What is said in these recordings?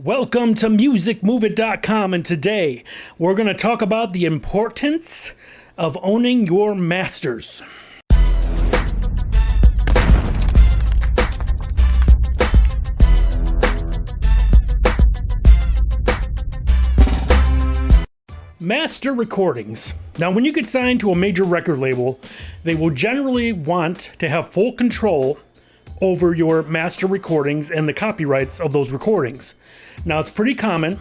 Welcome to musicmoveit.com, and today we're going to talk about the importance of owning your masters. Master recordings. Now, when you get signed to a major record label, they will generally want to have full control over your master recordings and the copyrights of those recordings. Now, it's pretty common,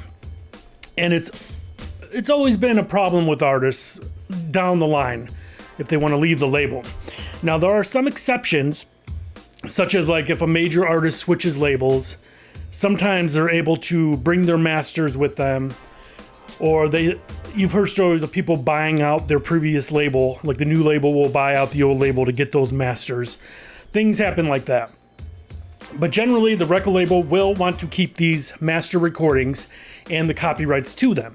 and it's always been a problem with artists down the line if they want to leave the label. Now, there are some exceptions, such as like if a major artist switches labels, sometimes they're able to bring their masters with them, or you've heard stories of people buying out their previous label, like the new label will buy out the old label to get those masters. Things happen like that. But generally, the record label will want to keep these master recordings and the copyrights to them.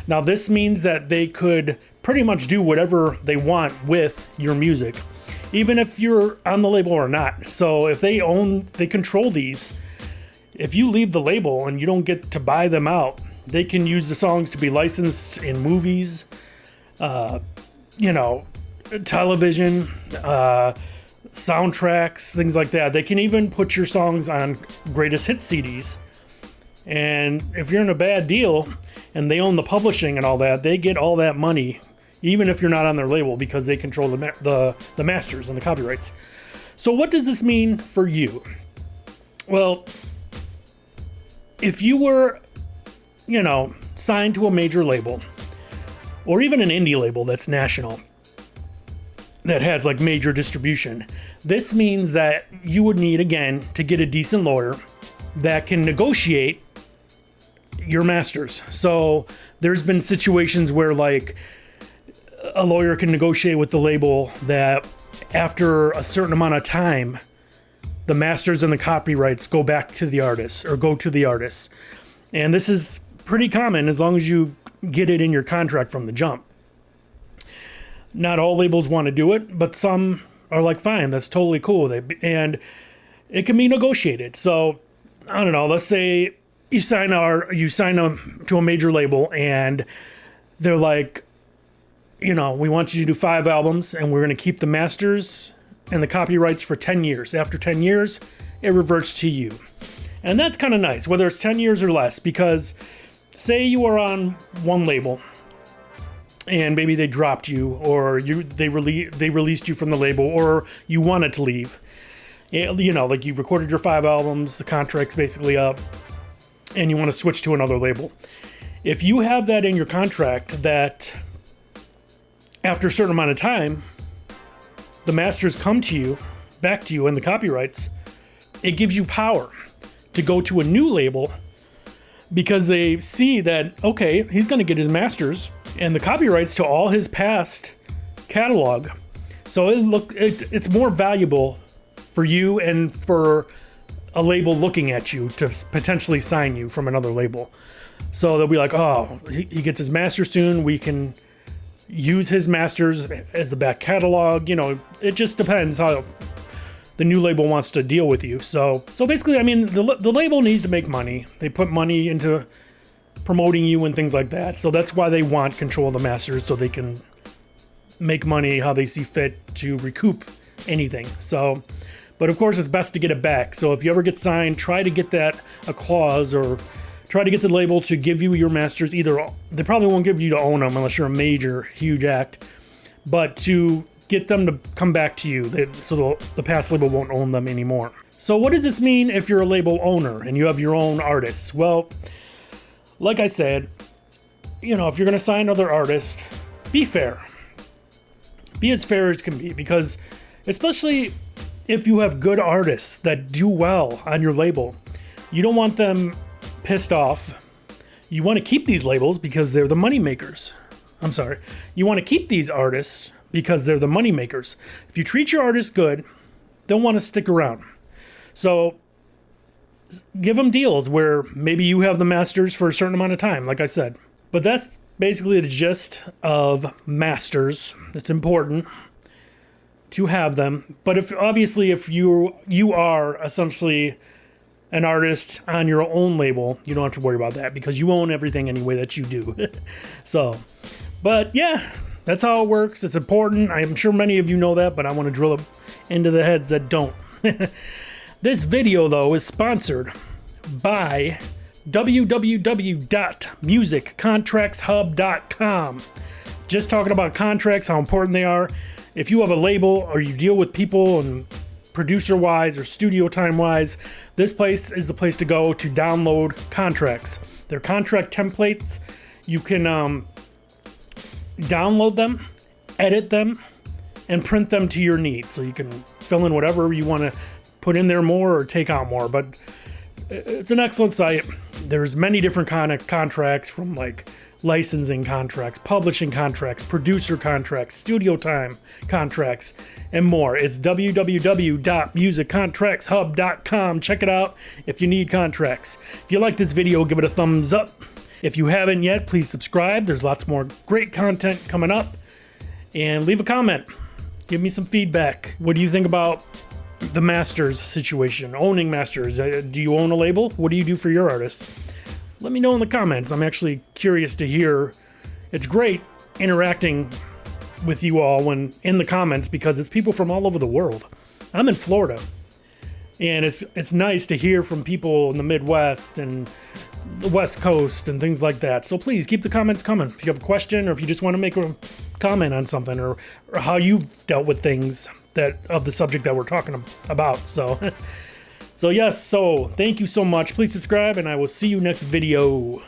Now, this means that they could pretty much do whatever they want with your music, even if you're on the label or not. So if they control these, if you leave the label and you don't get to buy them out, they can use the songs to be licensed in movies, television, soundtracks, things like that. They can even put your songs on greatest hit CDs. And if you're in a bad deal and they own the publishing and all that, they get all that money, even if you're not on their label, because they control the masters and the copyrights. So what does this mean for you? Well, if you were, signed to a major label, or even an indie label that's national, that has like major distribution, this means that you would need, again, to get a decent lawyer that can negotiate your masters. So there's been situations where like a lawyer can negotiate with the label that after a certain amount of time, the masters and the copyrights go back to the artist or go to the artist. And this is pretty common as long as you get it in your contract from the jump. Not all labels want to do it, but some are like, fine, that's totally cool. And it can be negotiated. So, I don't know, let's say you sign to a major label and they're like, we want you to do 5 albums and we're going to keep the masters and the copyrights for 10 years. After 10 years, it reverts to you. And that's kind of nice, whether it's 10 years or less, because say you are on one label and maybe they dropped you, or they released you from the label, or you wanted to leave. Like you recorded your 5 albums, the contract's basically up, and you want to switch to another label. If you have that in your contract that after a certain amount of time, the masters come back to you, and the copyrights, it gives you power to go to a new label because they see that, okay, he's going to get his masters and the copyrights to all his past catalog. So it's more valuable for you and for a label looking at you to potentially sign you from another label. So they'll be like, oh, he gets his masters soon. We can use his masters as the back catalog. It just depends how the new label wants to deal with you. So basically, the label needs to make money. They put money into promoting you and things like that. So that's why they want control of the masters, so they can make money how they see fit to recoup anything. So, but of course, it's best to get it back. So if you ever get signed, try to get a clause, or try to get the label to give you your masters. Either they probably won't give you to own them unless you're a major, huge act, but to get them to come back to you, so the past label won't own them anymore. So what does this mean if you're a label owner and you have your own artists? Well, like I said, if you're going to sign other artists, be fair. Be as fair as can be, because especially if you have good artists that do well on your label, you don't want them pissed off. You want to keep these labels because they're the money makers. You want to keep these artists because they're the money makers. If you treat your artists good, they'll want to stick around. So give them deals where maybe you have the masters for a certain amount of time, like I said. But that's basically the gist of masters. It's important to have them. But if you are essentially an artist on your own label, you don't have to worry about that because you own everything anyway that you do. So, but yeah, that's how it works. It's important. I'm sure many of you know that, but I want to drill it into the heads that don't. This video, though, is sponsored by www.musiccontractshub.com. Just talking about contracts, how important they are. If you have a label or you deal with people and producer-wise or studio time-wise, this place is the place to go to download contracts. They're contract templates. You can download them, edit them, and print them to your needs. So you can fill in whatever you want to put in there more or take out more. But it's an excellent site. There's many different kind of contracts, from like licensing contracts, publishing contracts, producer contracts, studio time contracts, and more. It's www.musiccontractshub.com. Check it out if you need contracts. If you like this video, give it a thumbs up. If you haven't yet, please subscribe. There's lots more great content coming up. And leave a comment. Give me some feedback. What do you think about the masters situation, owning masters? Do you own a label? What do you do for your artists? Let me know in the comments. I'm actually curious to hear. It's great interacting with you all when in the comments because it's people from all over the world. I'm in Florida, and it's nice to hear from people in the Midwest and the West Coast and things like that. So please keep the comments coming. If you have a question or if you just want to make a comment on something or how you've dealt with things that of the subject that we're talking about. So thank you so much. Please subscribe, and I will see you next video.